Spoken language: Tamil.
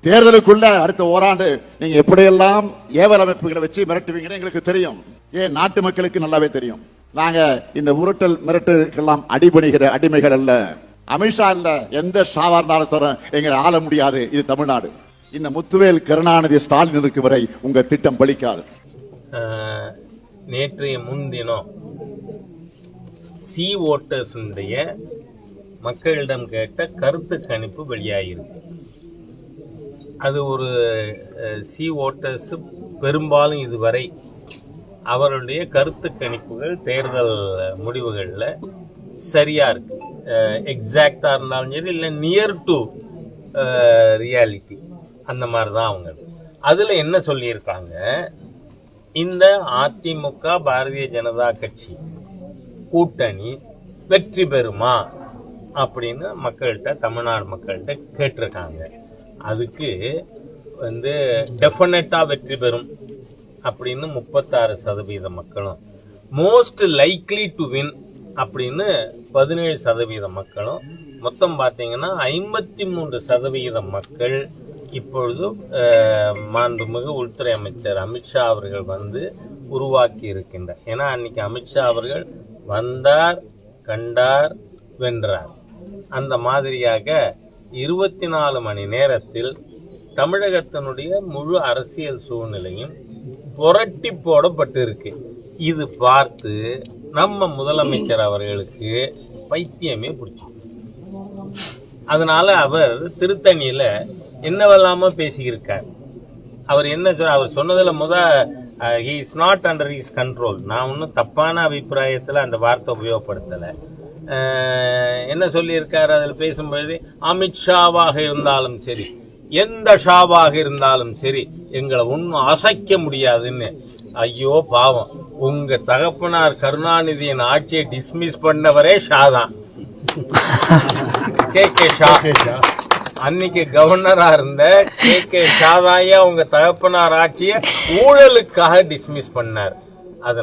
தேர்தலுக்குள்ள அடுத்த ஓராண்டு நீங்க எப்படியெல்லாம் ஏவல் அமைப்புகளை வச்சு மிரட்டுவீங்கன்னு எங்களுக்கு தெரியும். ஏன் நாட்டு மக்களுக்கு நல்லாவே தெரியும். நாங்க இந்த உருட்டல் மிரட்டலுக்கெல்லாம் அடிபணிகிற அடிமைகள் அல்ல. அமித்ஷா இல்ல, எந்த சாவார்ந்தாலும் எங்களை ஆள முடியாது. இது தமிழ்நாடு. இந்த முத்துவேல் கருணாநிதி ஸ்டாலின் இருக்கு வரை உங்க திட்டம் பலிக்காது. நேற்றைய முன்தினம் சி ஓட்டர்ஸ் மக்களிடம் கேட்ட கருத்து கணிப்பு வெளியாகிருக்கு. அது ஒரு சி ஓட்டர்ஸ் பெரும்பாலும் இதுவரை அவருடைய கருத்து கணிப்புகள் தேர்தல் முடிவுகளில் சரியா இருக்கு. எக்ஸாக்டா இருந்தாலும் சரி, இல்லை நியர் டு ரியாலிட்டி அந்த மாதிரி தான் அவங்க. அதுல என்ன சொல்லியிருக்காங்க, இந்த அதிமுக பாரதிய ஜனதா கட்சி கூட்டணி வெற்றி பெறுமா அப்படின்னு மக்கள்கிட்ட, தமிழ்நாடு மக்கள்கிட்ட கேட்டிருக்காங்க. அதுக்கு டெஃபினட்டா வெற்றி பெறும் அப்படின்னு 36% மக்களும், மோஸ்ட் லைக்லி டு வின் அப்படின்னு 17% மக்களும், மொத்தம் பார்த்தீங்கன்னா 53% மக்கள் இப்பொழுது மாண்புமிகு உள்துறை அமைச்சர் அமித்ஷா அவர்கள் உருவாக்கி இருக்கின்றார். ஏன்னா அன்னைக்கு அமித்ஷா அவர்கள் வந்தார், கண்டார், வென்றார். அந்த மாதிரியாக 24 மணி நேரத்தில் தமிழகத்தினுடைய முழு அரசியல் சூழ்நிலையும் புரட்டி போடப்பட்டிருக்கு. இது பார்த்து நம்ம முதலமைச்சர் அவர்களுக்கு பைத்தியமே பிடிச்சி, அதனால அவர் திருத்தணியில என்னவெல்லாம பேசியிருக்கார். அவர் சொன்னதுல he is not under his control. நான் ஒன்றும் தப்பான அபிப்பிராயத்தில் அந்த வார்த்தை உபயோகப்படுத்தலை. என்ன சொல்லியிருக்காரு அதில் பேசும்பொழுது, அமித்ஷாவாக இருந்தாலும் சரி, எந்த ஷாவாக இருந்தாலும் சரி, எங்களை ஒன்றும் அசைக்க முடியாதுன்னு. ஐயோ பாவம், உங்க தகப்பனார் கருணாநிதியின் ஆட்சியை டிஸ்மிஸ் பண்ணவரே ஷா தான். கே ஷா. அன்னைக்கு கவர்னரா இருந்த கே ஷா தான் உங்க தகப்பனார் ஆட்சியை ஊழலுக்காக டிஸ்மிஸ் பண்ணார்.